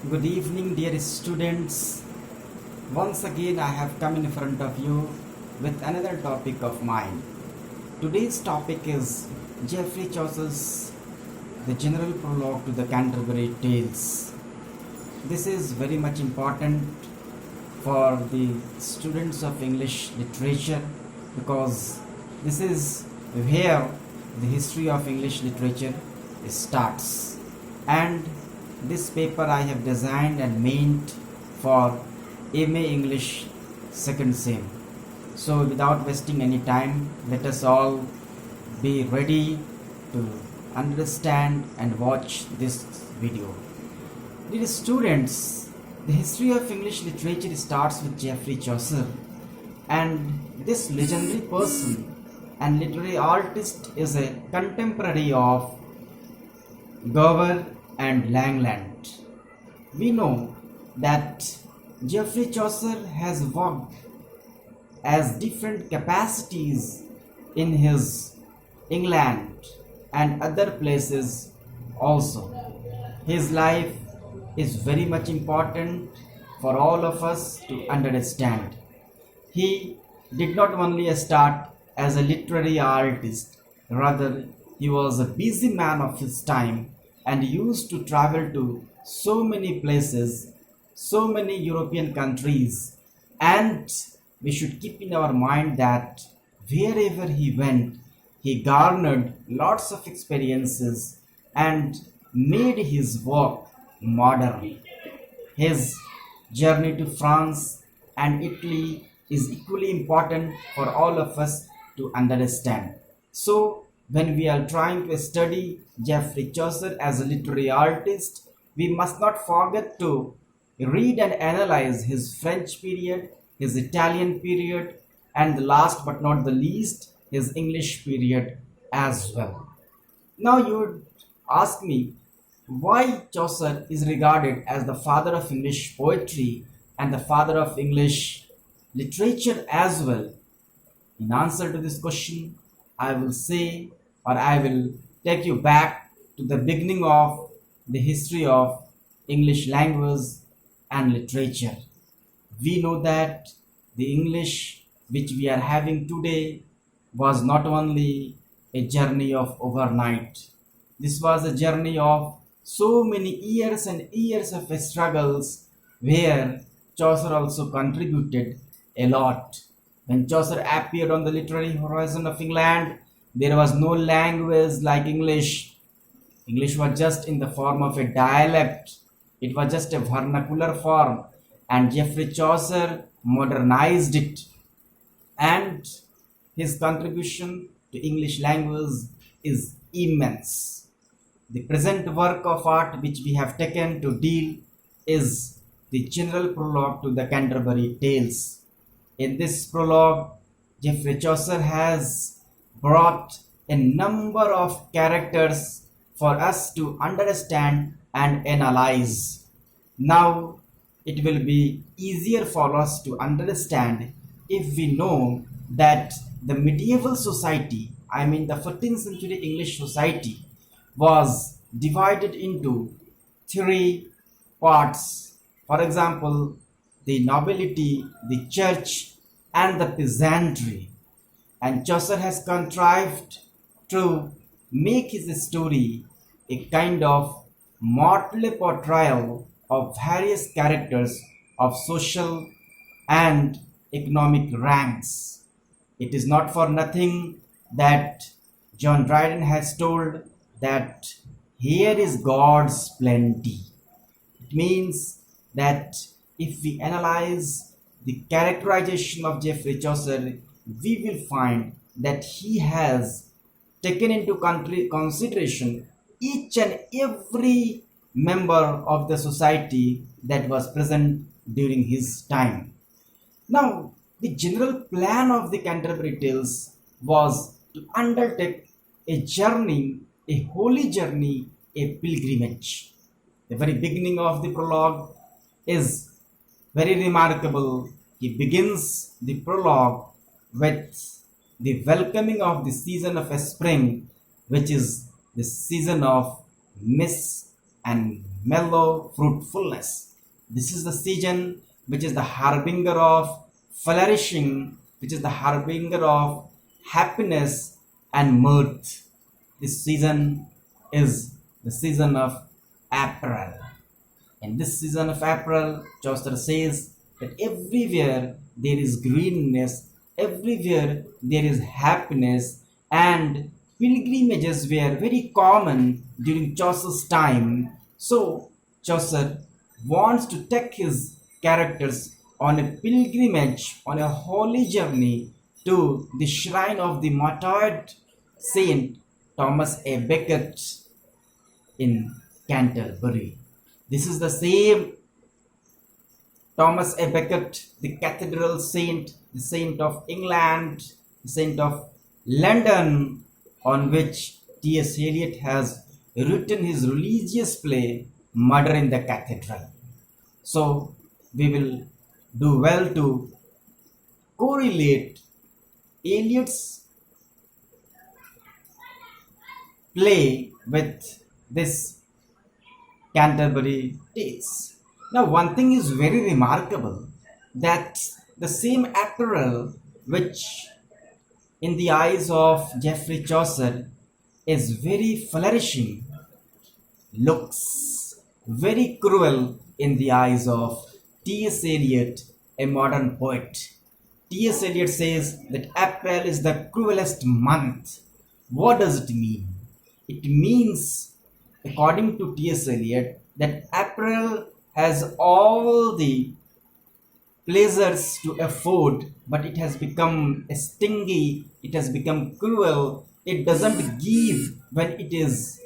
Good evening, dear students. Once again, I have come in front of you with another topic of mine. Today's topic is Geoffrey Chaucer's The General Prologue to the Canterbury Tales. This is very much important for the students of English literature because this is where the history of English literature starts. And this paper I have designed and meant for MA English second sem. So without wasting any time, let us all be ready to understand and watch this video. Dear students, the history of English literature starts with Geoffrey Chaucer, and this legendary person and literary artist is a contemporary of Gower and Langland. We know that Geoffrey Chaucer has worked as different capacities in his England and other places also. His life is very much important for all of us to understand. He did not only start as a literary artist, rather he was a busy man of his time and used to travel to so many places, so many European countries, and we should keep in our mind that wherever he went, he garnered lots of experiences and made his work modern. His journey to France and Italy is equally important for all of us to understand. So, when we are trying to study Geoffrey Chaucer as a literary artist, we must not forget to read and analyze his French period, his Italian period, and the last but not the least, his English period as well. Now you would ask me why Chaucer is regarded as the father of English poetry and the father of English literature as well. In answer to this question, I will say, or I will take you back to the beginning of the history of English language and literature. We know that the English which we are having today was not only a journey of overnight. This was a journey of so many years and years of struggles where Chaucer also contributed a lot. When Chaucer appeared on the literary horizon of England, there was no language like English. English was just in the form of a dialect. It was just a vernacular form, and Geoffrey Chaucer modernized it. And his contribution to English language is immense. The present work of art which we have taken to deal is the general prologue to the Canterbury Tales. In this prologue, Geoffrey Chaucer has brought a number of characters for us to understand and analyze. Now, it will be easier for us to understand if we know that the medieval society, I mean the 14th century English society, was divided into three parts. For example, the nobility, the church, and the peasantry. And Chaucer has contrived to make his story a kind of motley portrayal of various characters of social and economic ranks. It is not for nothing that John Dryden has told that here is God's plenty. It means that if we analyze the characterization of Geoffrey Chaucer, we will find that he has taken into consideration each and every member of the society that was present during his time. Now, the general plan of the Canterbury Tales was to undertake a journey, a holy journey, a pilgrimage. The very beginning of the prologue is very remarkable. He begins the prologue with the welcoming of the season of spring, which is the season of mist and mellow fruitfulness. This is the season which is the harbinger of flourishing, which is the harbinger of happiness and mirth. This season is the season of April. In this season of April, Chaucer says that everywhere there is greenness, everywhere there is happiness, and pilgrimages were very common during Chaucer's time. So, Chaucer wants to take his characters on a pilgrimage, on a holy journey to the shrine of the martyred Saint Thomas A. Becket in Canterbury. This is the same Thomas A. Becket, the cathedral saint, the saint of England, the saint of London, on which T.S. Eliot has written his religious play Murder in the Cathedral. So we will do well to correlate Eliot's play with this Canterbury Tales. Now, one thing is very remarkable, that the same April which in the eyes of Geoffrey Chaucer is very flourishing, looks very cruel in the eyes of T.S. Eliot, a modern poet. T.S. Eliot says that April is the cruelest month. What does it mean? It means, according to T.S. Eliot, that April has all the pleasures to afford, but it has become stingy, it has become cruel, it doesn't give when it is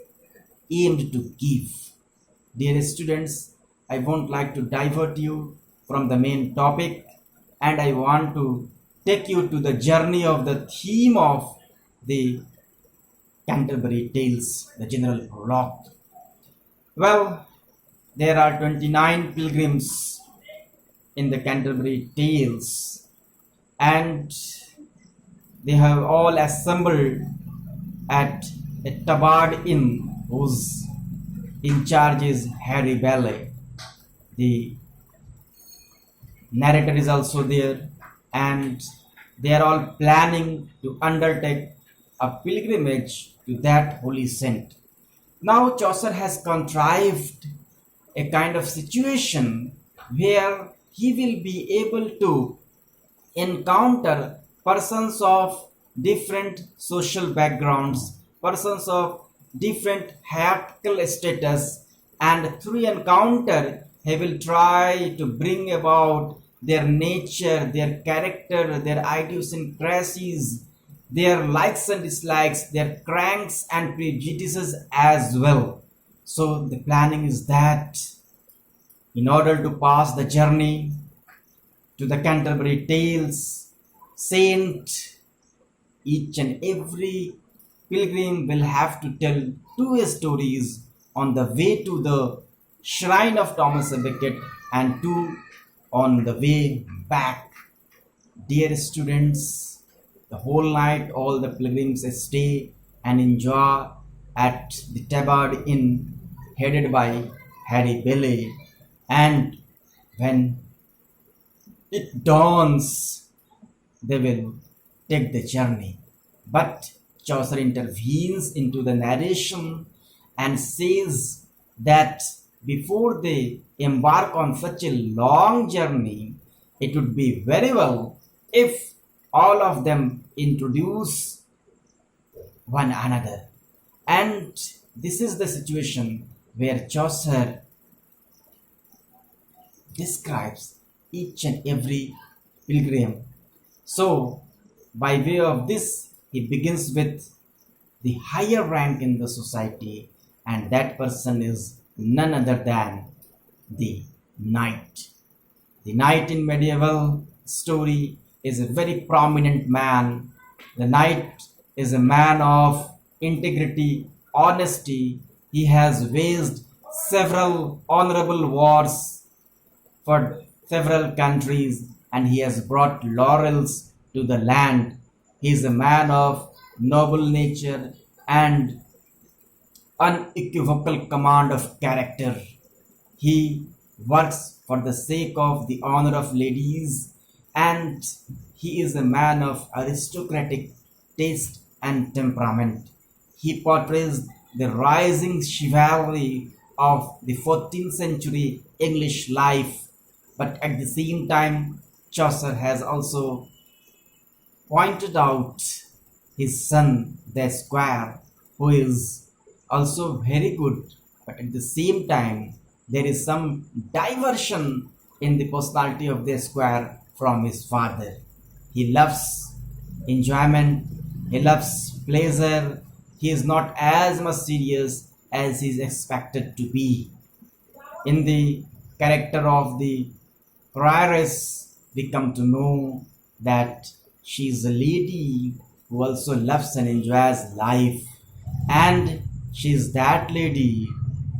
aimed to give. Dear students, I won't like to divert you from the main topic, and I want to take you to the journey of the theme of the Canterbury Tales, the general prologue. Well, there are 29 pilgrims in the Canterbury Tales, and they have all assembled at a Tabard Inn, whose in charge is Harry Bailey. The narrator is also there, and they are all planning to undertake a pilgrimage to that holy saint. Now Chaucer has contrived a kind of situation where he will be able to encounter persons of different social backgrounds, persons of different hierarchical status, and through encounter he will try to bring about their nature, their character, their idiosyncrasies, their likes and dislikes, their cranks and prejudices as well. So the planning is that in order to pass the journey to the Canterbury Tales, each and every pilgrim will have to tell two stories on the way to the shrine of Thomas A. Becket and two on the way back. Dear students, the whole night all the pilgrims stay and enjoy at the Tabard Inn headed by Harry Bailey, and when it dawns they will take the journey. But Chaucer intervenes into the narration and says that before they embark on such a long journey, it would be very well if all of them introduce one another. And this is the situation where Chaucer describes each and every pilgrim. So, by way of this, he begins with the higher rank in the society, and that person is none other than the knight. The knight in medieval story is a very prominent man. The knight is a man of integrity, honesty. He has waged several honorable wars for several countries, and he has brought laurels to the land. He is a man of noble nature and unequivocal command of character. He works for the sake of the honor of ladies, and he is a man of aristocratic taste and temperament. He portrays the rising chivalry of the 14th century English life, but at the same time, Chaucer has also pointed out his son, the squire, who is also very good, but at the same time, there is some diversion in the personality of the squire from his father. He loves enjoyment, he loves pleasure, he is not as much serious as he is expected to be. In the character of the prioress, we come to know that she is a lady who also loves and enjoys life, and she is that lady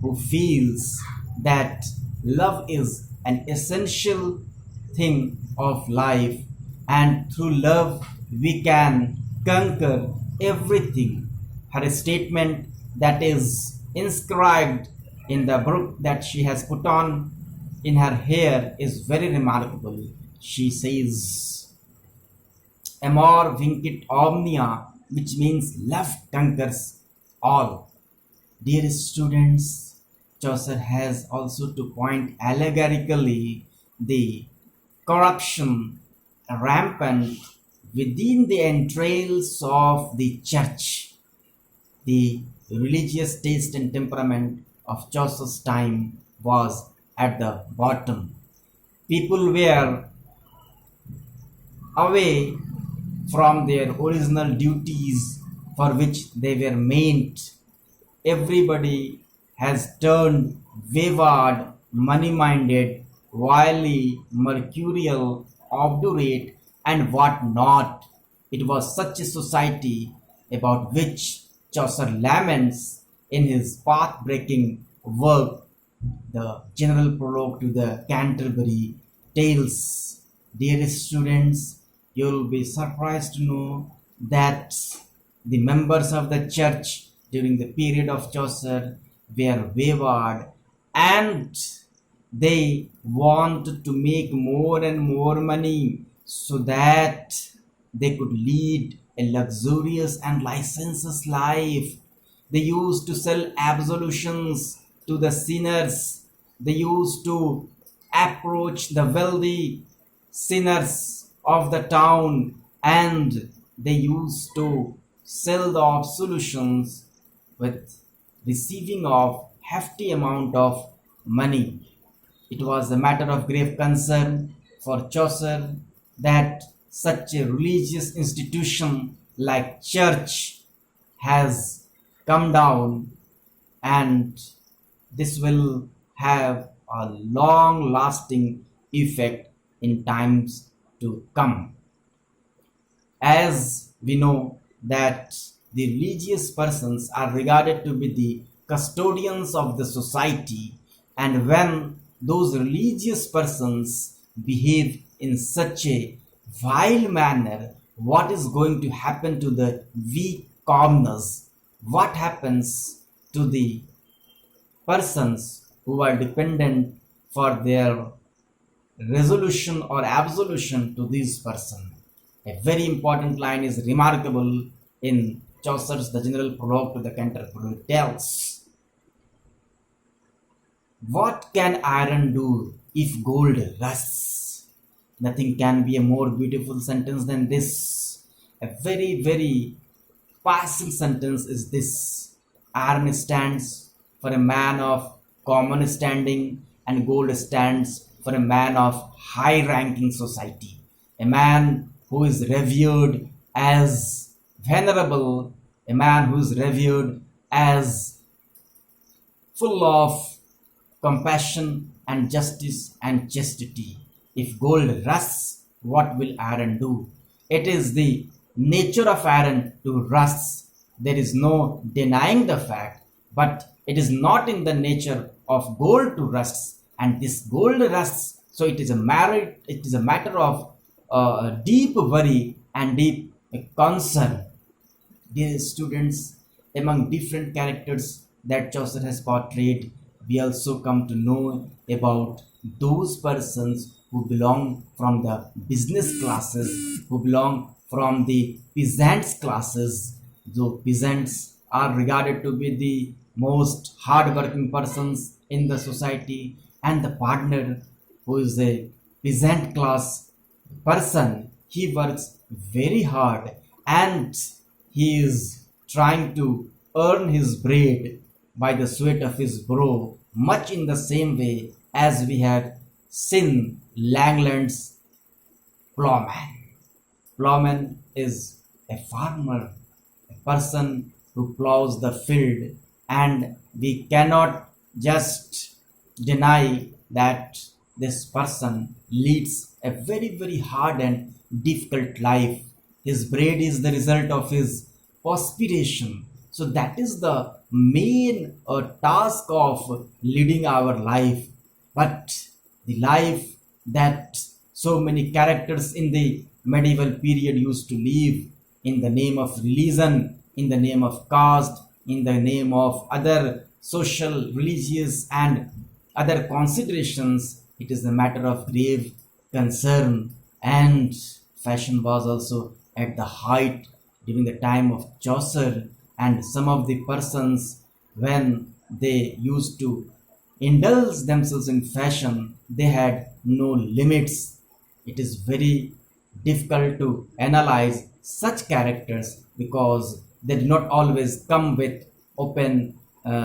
who feels that love is an essential thing of life, and through love we can conquer everything. Her statement that is inscribed in the book that she has put on in her hair is very remarkable. She says, Amor vincit omnia, which means love conquers all. Dear students, Chaucer has also to point allegorically the corruption rampant within the entrails of the church. The religious taste and temperament of Chaucer's time was at the bottom. People were away from their original duties for which they were meant. Everybody has turned wayward, money-minded, wily, mercurial, obdurate, and what not. It was such a society about which Chaucer laments in his path-breaking work, the general prologue to the Canterbury Tales. Dear students, you will be surprised to know that the members of the church during the period of Chaucer were wayward, and they wanted to make more and more money so that they could lead a luxurious and licentious life. They used to sell absolutions to the sinners. They used to approach the wealthy sinners of the town, and they used to sell the absolutions with receiving of hefty amount of money. It was a matter of grave concern for Chaucer that such a religious institution like church has come down, and this will have a long lasting effect in times to come. As we know that the religious persons are regarded to be the custodians of the society, and when those religious persons behave in such a vile manner, what is going to happen to the weak commoners? What happens to the persons who are dependent for their resolution or absolution to this person? A very important line is remarkable in Chaucer's The General Prologue to the Canterbury Tales. What can iron do if gold rusts? Nothing can be a more beautiful sentence than this. A very, very passing sentence is this. Iron stands for a man of common standing, and gold stands for a man of high ranking society. A man who is revered as venerable, a man who is revered as full of compassion and justice and chastity. If gold rusts, what will iron do? It is the nature of iron to rust. There is no denying the fact, but it is not in the nature of gold to rust, and this gold rusts. So it is a matter of deep worry and deep concern. Dear students, among different characters that Chaucer has portrayed, we also come to know about those persons who belong from the business classes, who belong from the peasants classes. So peasants are regarded to be the most hardworking persons in the society, and the partner who is a peasant class person, he works very hard and he is trying to earn his bread by the sweat of his brow, much in the same way as we have seen Langland's plowman. Plowman is a farmer, a person who plows the field, and we cannot just deny that this person leads a very, very hard and difficult life. His bread is the result of his perspiration. So, that is the main task of leading our life. But the life that so many characters in the medieval period used to live in the name of religion, in the name of caste, in the name of other social, religious, and other considerations, it is a matter of grave concern. And fashion was also at the height during the time of Chaucer, and some of the persons, when they used to indulge themselves in fashion, they had no limits. It is very difficult to analyze such characters because they do not always come with open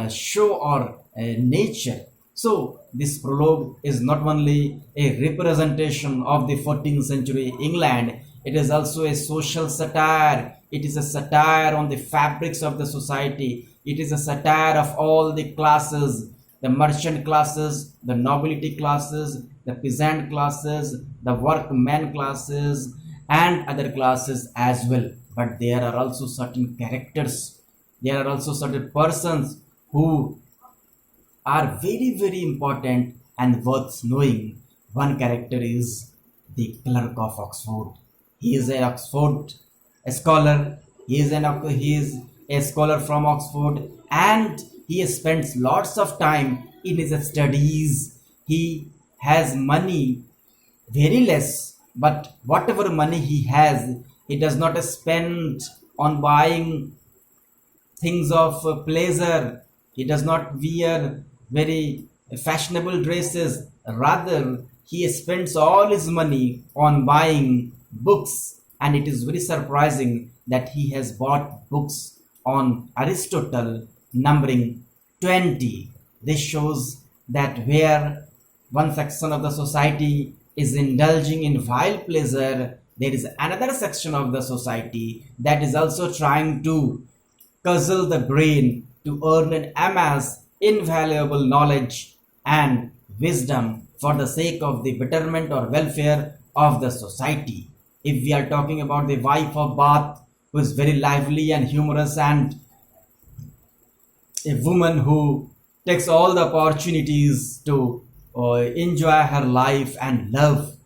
show or nature. So, this prologue is not only a representation of the 14th century England, it is also a social satire. It is a satire on the fabrics of the society. It is a satire of all the classes, the merchant classes, the nobility classes, the peasant classes, the workman classes, and other classes as well. But there are also certain characters, there are also certain persons who are very, very important and worth knowing. One character is the clerk of Oxford. He is an Oxford scholar. He is a scholar from Oxford, and he spends lots of time in his studies. He has money, very less, but whatever money he has, he does not spend on buying things of pleasure. He does not wear very fashionable dresses. Rather, he spends all his money on buying books, and it is very surprising that he has bought books on Aristotle numbering 20. This shows that where one section of the society is indulging in vile pleasure, there is another section of the society that is also trying to cudgel the brain to earn and amass invaluable knowledge and wisdom for the sake of the betterment or welfare of the society. If we are talking about the wife of Bath, who is very lively and humorous, and a woman who takes all the opportunities to enjoy her life and love.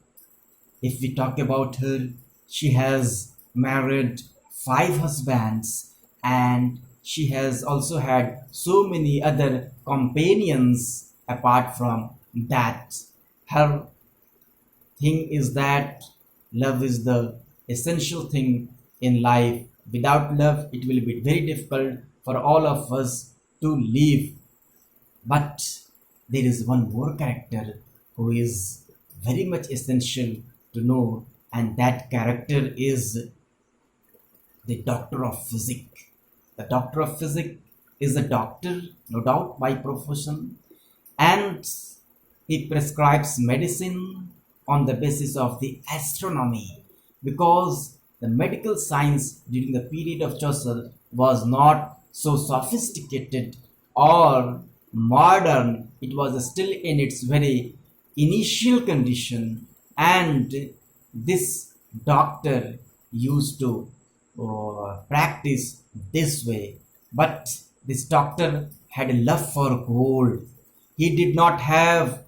If we talk about her, she has married 5 husbands, and she has also had so many other companions apart from that. Her thing is that love is the essential thing in life. Without love, it will be very difficult for all of us to live. But there is one more character who is very much essential to know, and that character is the doctor of physics. The doctor of physics is a doctor, no doubt, by profession, and he prescribes medicine on the basis of the astronomy, because the medical science during the period of Chaucer was not so sophisticated or modern. It was still in its very initial condition, and this doctor used to practice this way. But this doctor had a love for gold. He did not have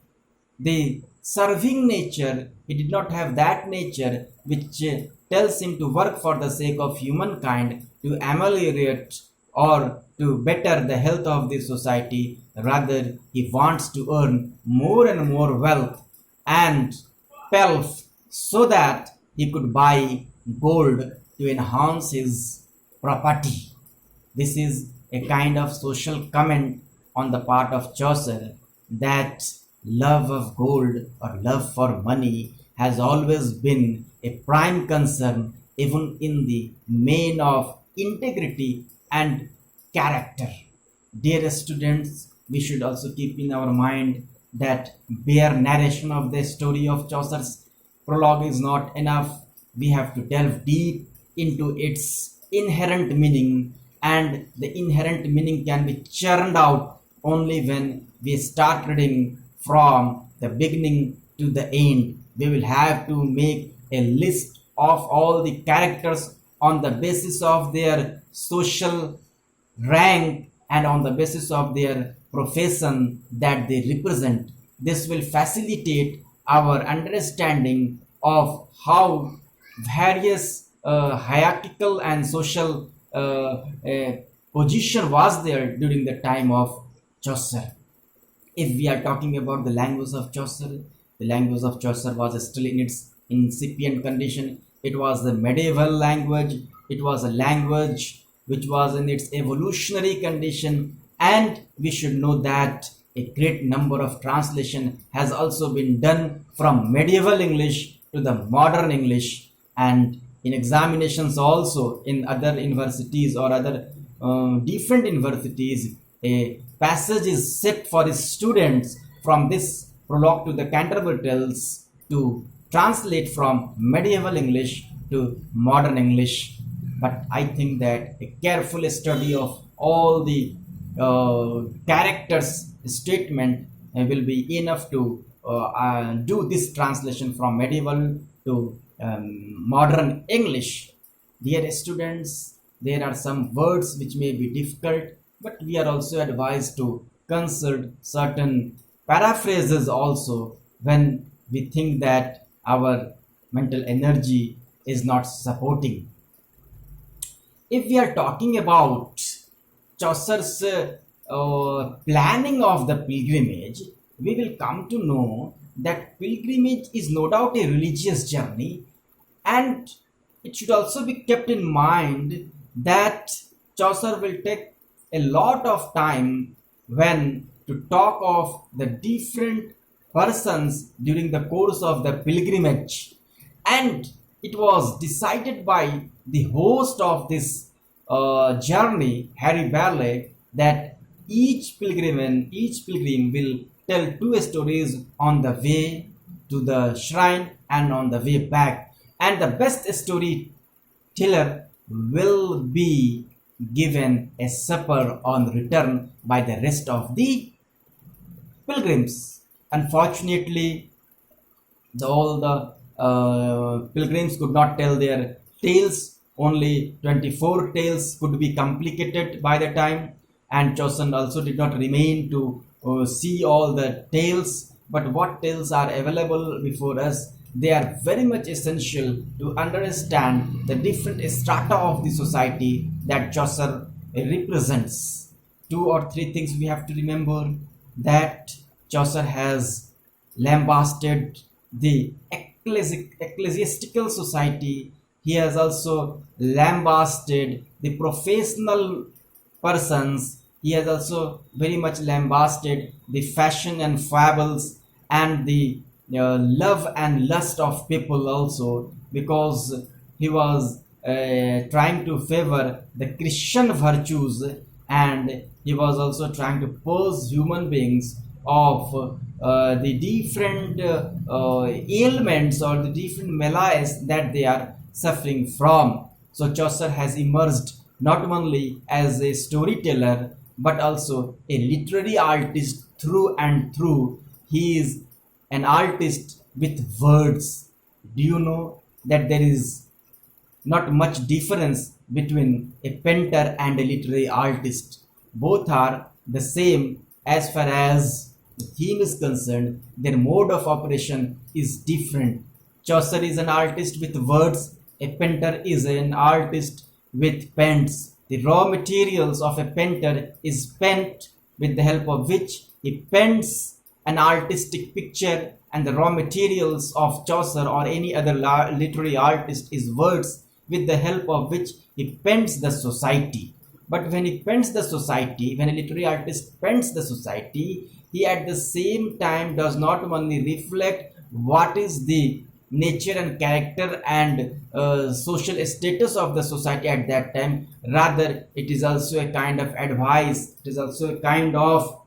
the serving nature, he did not have that nature which tells him to work for the sake of humankind, to ameliorate or to better the health of the society. Rather, he wants to earn more and more wealth and pelf so that he could buy gold to enhance his property. This is a kind of social comment on the part of Chaucer that love of gold or love for money has always been a prime concern even in the main of integrity and character. Dear students, we should also keep in our mind that bare narration of the story of Chaucer's prologue is not enough. We have to delve deep into its inherent meaning, and the inherent meaning can be churned out only when we start reading from the beginning to the end. We will have to make a list of all the characters on the basis of their social rank and on the basis of their profession that they represent. This will facilitate our understanding of how various hierarchical and social position was there during the time of Chaucer. If we are talking about the language of Chaucer, the language of Chaucer was still in its incipient condition. It was the medieval language. It was a language which was in its evolutionary condition, and we should know that a great number of translation has also been done from medieval English to the modern English, and in examinations also in other universities or other different universities, a passage is set for its students from this prologue to the Canterbury Tales to translate from medieval English to modern English. But I think that a careful study of all the characters statement will be enough to do this translation from medieval to modern English. Dear students, there are some words which may be difficult, but we are also advised to consult certain paraphrases also when we think that our mental energy is not supporting. If we are talking about Chaucer's planning of the pilgrimage, we will come to know that pilgrimage is no doubt a religious journey, and it should also be kept in mind that Chaucer will take a lot of time when to talk of the different persons during the course of the pilgrimage, and it was decided by the host of this journey, Harry Barley, that each pilgrim will tell two stories on the way to the shrine and on the way back, and the best storyteller will be given a supper on return by the rest of the pilgrims. Unfortunately, all the pilgrims could not tell their tales. Only 24 tales could be complicated by the time, and Chaucer also did not remain to see all the tales. But what tales are available before us, they are very much essential to understand the different strata of the society that Chaucer represents. Two or three things we have to remember: that Chaucer has lambasted the ecclesiastical society. He has also lambasted the professional persons. He has also very much lambasted the fashion and fables and the love and lust of people also, because he was trying to favor the Christian virtues, and he was also trying to purge human beings of the different ailments or the different malaise that they are suffering from. So Chaucer has emerged not only as a storyteller but also a literary artist through and through. He is an artist with words. Do you know that there is not much difference between a painter and a literary artist? Both are the same as far as the theme is concerned. Their mode of operation is different. Chaucer is an artist with words. A painter is an artist with pens. The raw materials of a painter is pent, with the help of which he paints an artistic picture, and the raw materials of Chaucer or any other literary artist is words, with the help of which he paints the society. But when he paints the society, when a literary artist paints the society, he at the same time does not only reflect what is the nature and character and social status of the society at that time. Rather, it is also a kind of advice, it is also a kind of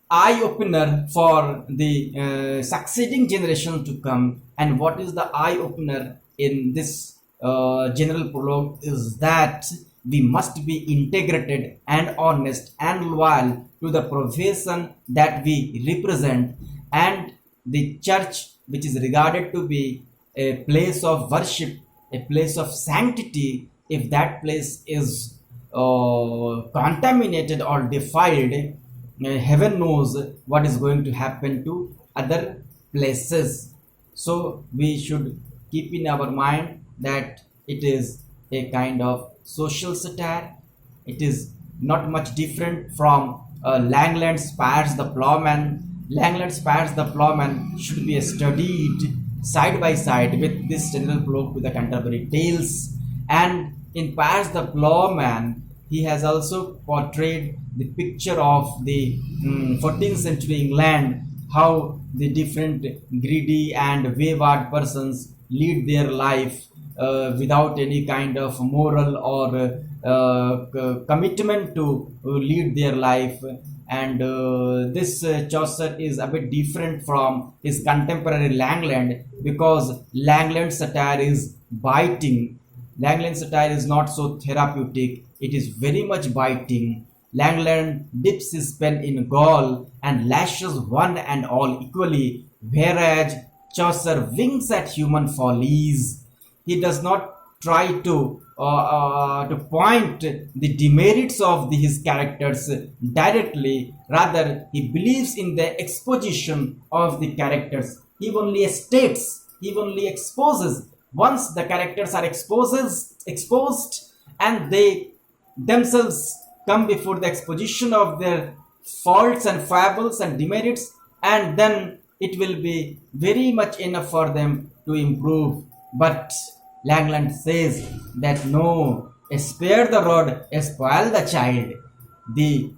eye opener for the succeeding generation to come. And what is the eye opener in this general prologue is that we must be integrated and honest and loyal to the profession that we represent, and the church, which is regarded to be a place of worship, a place of sanctity, if that place is contaminated or defiled, heaven knows what is going to happen to other places. So we should keep in our mind that it is a kind of social satire. It is not much different from Langland Spares the Plowman. Langland Spares the Plowman should be studied side by side with this general prologue to the Canterbury Tales. And in Spares the Plowman, he has also portrayed the picture of the 14th century England, how the different greedy and wayward persons lead their life without any kind of moral or commitment to lead their life. And this Chaucer is a bit different from his contemporary Langland, because Langland's satire is biting. Langland's satire is not so therapeutic, it is very much biting. Langland dips his pen in gall and lashes one and all equally, whereas Chaucer winks at human follies. He does not try to point the demerits of his characters directly. Rather, he believes in the exposition of the characters. He only states, he only exposes. Once the characters are exposed and they themselves come before the exposition of their faults and foibles and demerits, and then it will be very much enough for them to improve. But Langland says that no, spare the rod, spoil the child. The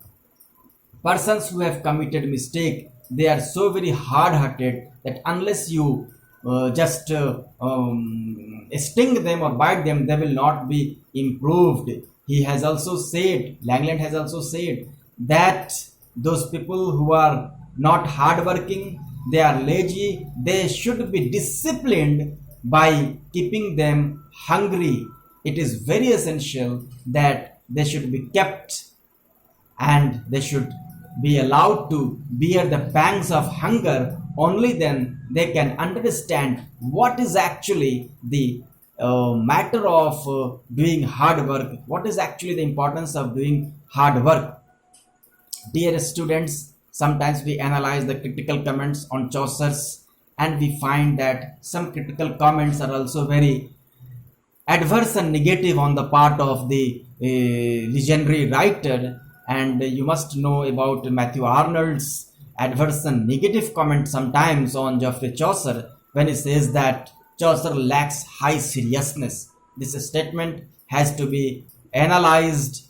persons who have committed mistake, they are so very hard-hearted that unless you just sting them or bite them, they will not be improved. He has also said, Langland has also said, that those people who are not hardworking, they are lazy, they should be disciplined by keeping them hungry. It is very essential that they should be kept and they should be allowed to bear the pangs of hunger. Only then they can understand what is actually the matter of doing hard work, what is actually the importance of doing hard work. Dear students, sometimes we analyze the critical comments on Chaucer's, and we find that some critical comments are also very adverse and negative on the part of the legendary writer. And you must know about Matthew Arnold's adverse and negative comment sometimes on Geoffrey Chaucer, when he says that Chaucer lacks high seriousness. This statement has to be analyzed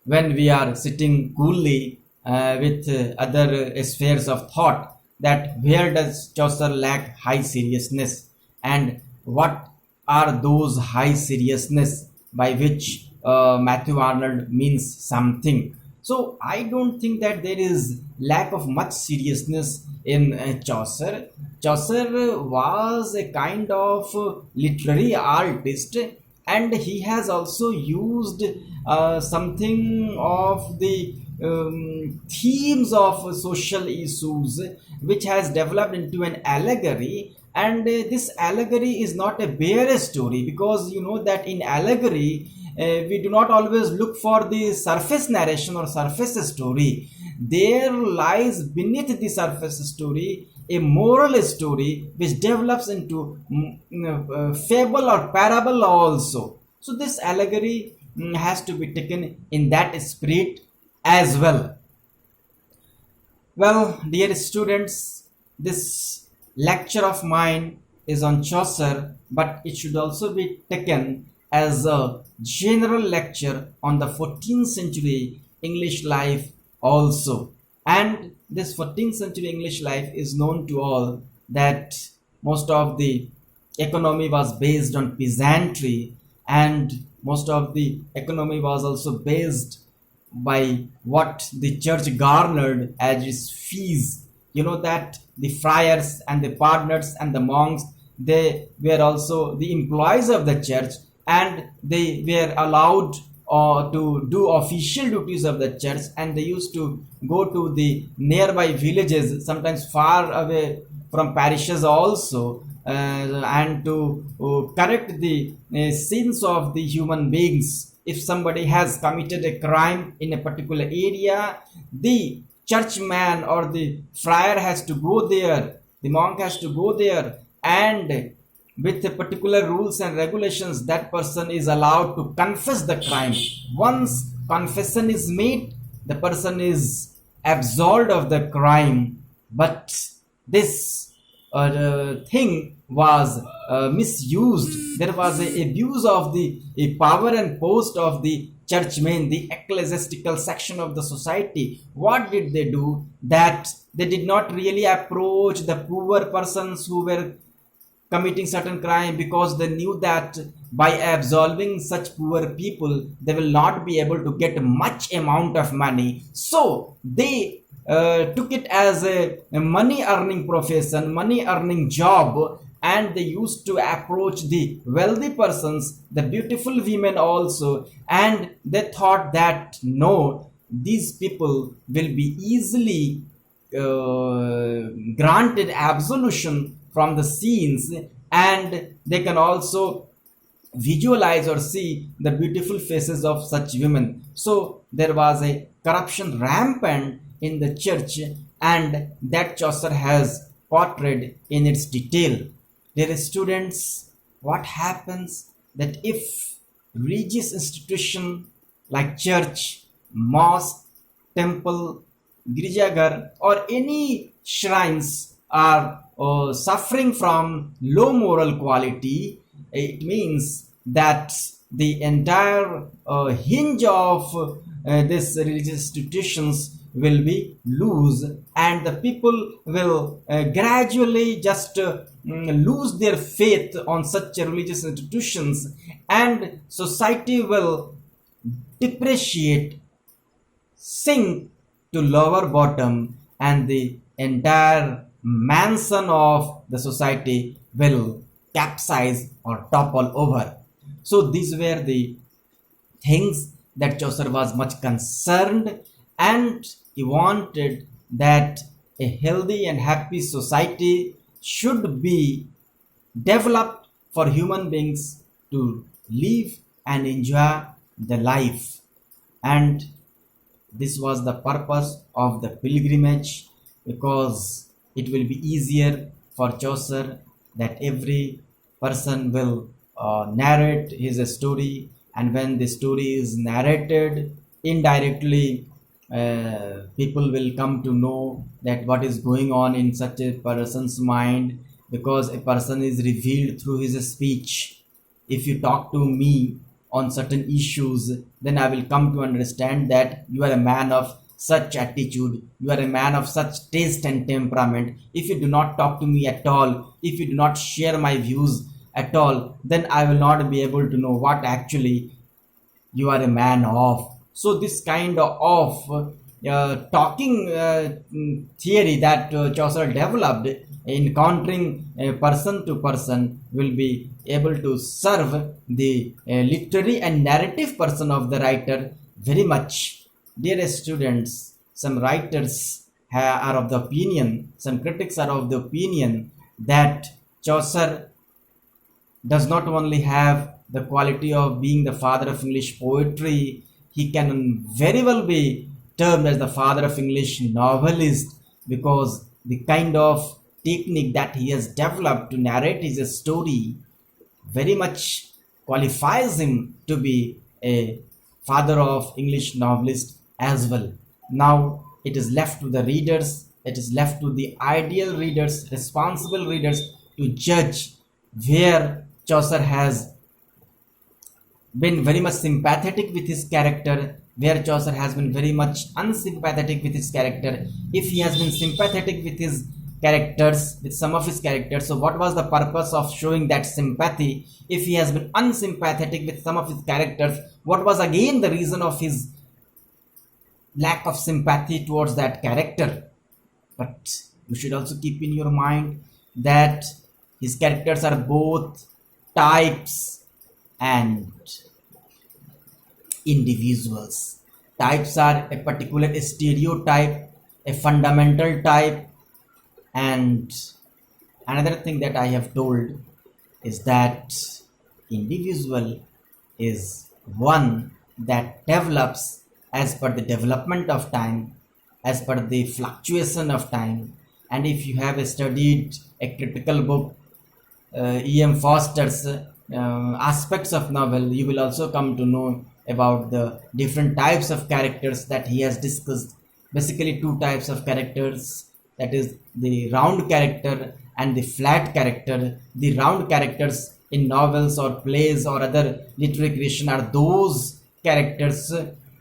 when we are sitting coolly with other spheres of thought, that where does Chaucer lack high seriousness, and what are those high seriousness by which Matthew Arnold means something. So I don't think that there is lack of much seriousness in Chaucer. Chaucer was a kind of literary artist, and he has also used something of the themes of social issues, which has developed into an allegory. And this allegory is not a bare story, because you know that in allegory we do not always look for the surface narration or surface story. There lies beneath the surface story a moral story which develops into fable or parable also. So this allegory has to be taken in that spirit as well. Well, dear students, this lecture of mine is on Chaucer, but it should also be taken as a general lecture on the 14th century English life also. And this 14th century English life is known to all that most of the economy was based on peasantry, and most of the economy was also based by what the church garnered as its fees. You know that the friars and the partners and the monks, they were also the employees of the church, and they were allowed to do official duties of the church, and they used to go to the nearby villages, sometimes far away from parishes also, and to correct the sins of the human beings. If somebody has committed a crime in a particular area, the churchman or the friar has to go there, the monk has to go there, and with the particular rules and regulations, that person is allowed to confess the crime. Once confession is made, the person is absolved of the crime. But this thing was misused. There was a abuse of the power and post of the churchmen, the ecclesiastical section of the society. What did they do? That they did not really approach the poor persons who were committing certain crime, because they knew that by absolving such poor people, they will not be able to get much amount of money. So they took it as a money earning profession, money earning job, and they used to approach the wealthy persons, the beautiful women also, and they thought that no, these people will be easily granted absolution from the scenes, and they can also visualize or see the beautiful faces of such women. So there was a corruption rampant in the church, and that Chaucer has portrayed in its detail. Dear students, what happens that if religious institution like church, mosque, temple, girijaghar, or any shrines are suffering from low moral quality, it means that the entire hinge of this religious institutions will be loose, and the people will gradually just lose their faith on such religious institutions, and society will depreciate, sink to lower bottom, and the entire mansion of the society will capsize or topple over. So these were the things that Chaucer was much concerned, and he wanted that a healthy and happy society should be developed for human beings to live and enjoy the life. And this was the purpose of the pilgrimage, because it will be easier for Chaucer that every person will narrate his story, and when the story is narrated indirectly, people will come to know that what is going on in such a person's mind, because a person is revealed through his speech. If you talk to me on certain issues, then I will come to understand that you are a man of such attitude, you are a man of such taste and temperament. If you do not talk to me at all, if you do not share my views at all, then I will not be able to know what actually you are a man of. So this kind of talking theory that Chaucer developed, encountering person to person, will be able to serve the literary and narrative person of the writer very much. Dear students, some writers are of the opinion, some critics are of the opinion that Chaucer does not only have the quality of being the father of English poetry, he can very well be termed as the father of English novelist, because the kind of technique that he has developed to narrate his story very much qualifies him to be a father of English novelist as well. Now it is left to the readers, it is left to the ideal readers, responsible readers to judge where Chaucer has been very much sympathetic with his character, where Chaucer has been very much unsympathetic with his character. If he has been sympathetic with his characters, with some of his characters, so what was the purpose of showing that sympathy? If he has been unsympathetic with some of his characters, what was again the reason of his lack of sympathy towards that character? But you should also keep in your mind that his characters are both types and individuals. Types are a particular stereotype, a fundamental type, and another thing that I have told is that individual is one that develops as per the development of time, as per the fluctuation of time. And if you have studied a critical book, E.M. Foster's aspects of novel, you will also come to know about the different types of characters that he has discussed. Basically two types of characters, that is the round character and the flat character. The round characters in novels or plays or other literary creation are those characters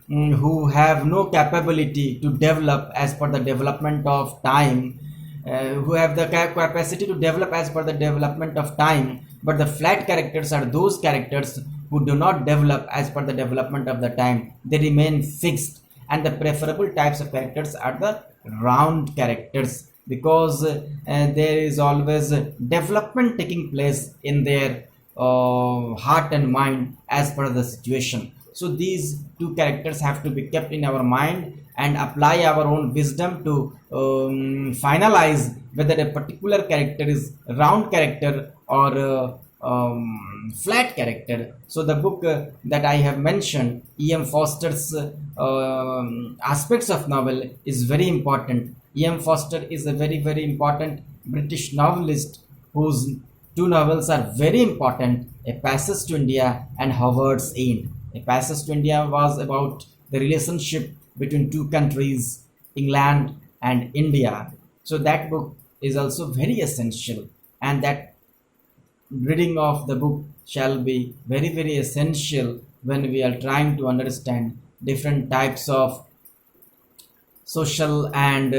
who have no capability to develop as per the development of time, who have the capacity to develop as per the development of time. But the flat characters are those characters who do not develop as per the development of the time, they remain fixed. And the preferable types of characters are the round characters, because there is always development taking place in their heart and mind as per the situation. So these two characters have to be kept in our mind and apply our own wisdom to finalize whether a particular character is round character or flat character. So the book that I have mentioned, E.M. Foster's aspects of novel, is very important. E.M. Foster is a very important British novelist whose two novels are very important, A Passage to India and Howard's End. A Passage to India was about the relationship between two countries, England and India. So that book is also very essential, and that reading of the book shall be very essential when we are trying to understand different types of social and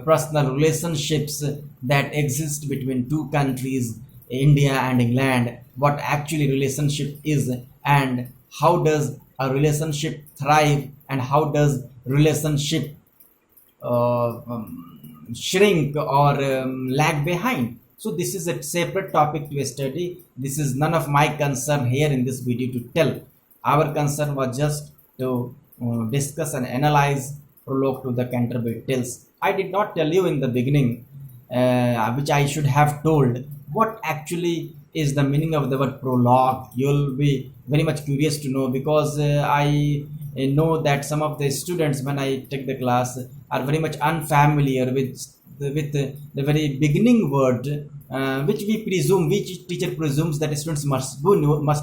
personal relationships that exist between two countries, India and England, what actually relationship is, and how does a relationship thrive, and how does relationship shrink or lag behind. So this is a separate topic to study. This is none of my concern here in this video to tell. Our concern was just to discuss and analyze Prologue to the Canterbury Tales. I did not tell you in the beginning, which I should have told, what actually is the meaning of the word prologue. You'll be very much curious to know, because I know that some of the students, when I take the class, are very much unfamiliar with the very beginning word, which teacher presumes that students must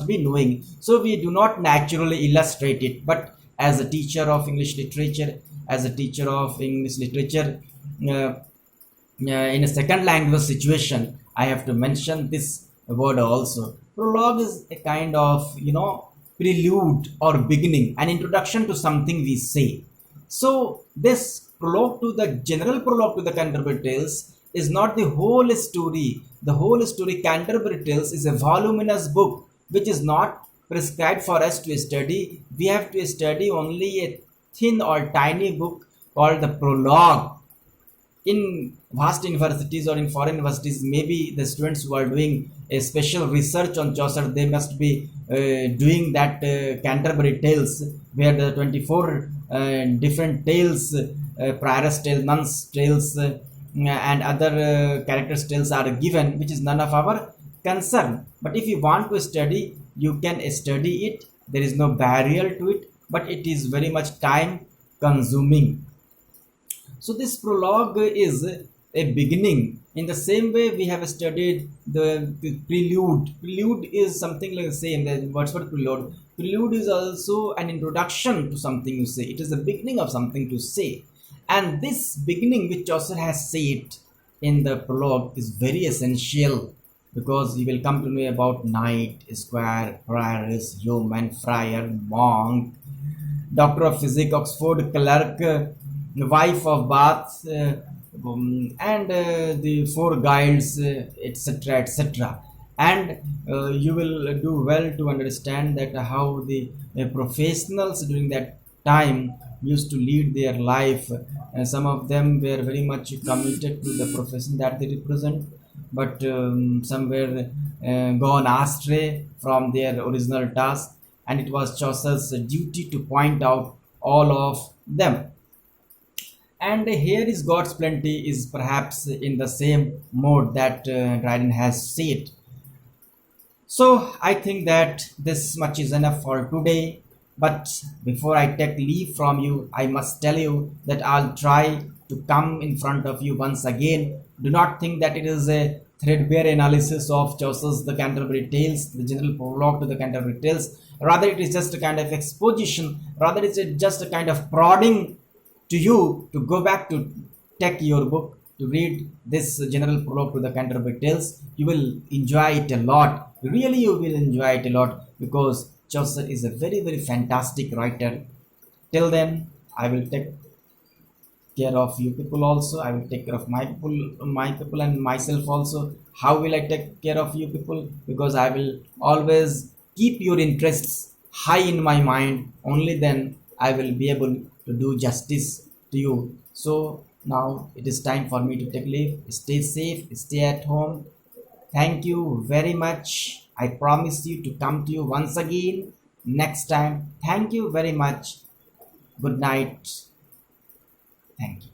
be knowing. So we do not naturally illustrate it. But as a teacher of English literature, in a second language situation, I have to mention this word also. Prologue is a kind of prelude or beginning, an introduction to something we say. So this general prologue to the Canterbury Tales is not the whole story. The whole story, Canterbury Tales, is a voluminous book which is not prescribed for us to study. We have to study only a thin or tiny book called the Prologue. In vast universities or in foreign universities, maybe the students who are doing a special research on Chaucer, they must be doing that Canterbury Tales, where the 24 different tales, prioress tales, nuns tales, and other characters tales are given, which is none of our concern. But if you want to study, you can study it. There is no barrier to it, but it is very much time consuming. So this prologue is a beginning. In the same way, we have studied the prelude. Prelude is something like the same. The what's what prelude? Prelude is also an introduction to something you say. It is the beginning of something to say. And this beginning, which Chaucer has said in the prologue, is very essential because you will come to know about knight, squire, prioress, yeoman, friar, monk, doctor of physics, Oxford clerk, wife of Bath, and the four guides, etc., etc. And you will do well to understand that how the professionals during that time used to lead their life. Some of them were very much committed to the profession that they represent, but some were gone astray from their original task, and it was Chaucer's duty to point out all of them. And here is God's plenty is perhaps in the same mode that Dryden has said. So I think that this much is enough for today. But before I take leave from you, I must tell you that I'll try to come in front of you once again. Do not think that it is a threadbare analysis of Chaucer's The Canterbury Tales, the general prologue to the Canterbury Tales. Rather, it is just a kind of exposition. Rather, it's just a kind of prodding to you to go back to take your book to read this general prologue to the Canterbury Tales. You will enjoy it a lot. Really, you will enjoy it a lot because Chaucer is a very, very fantastic writer. Till then, I will take care of you people also. I will take care of my people and myself also. How will I take care of you people? Because I will always keep your interests high in my mind. Only then I will be able to do justice to you. So now it is time for me to take leave. Stay safe, stay at home. Thank you very much. I promise you to come to you once again next time. Thank you very much. Good night. Thank you.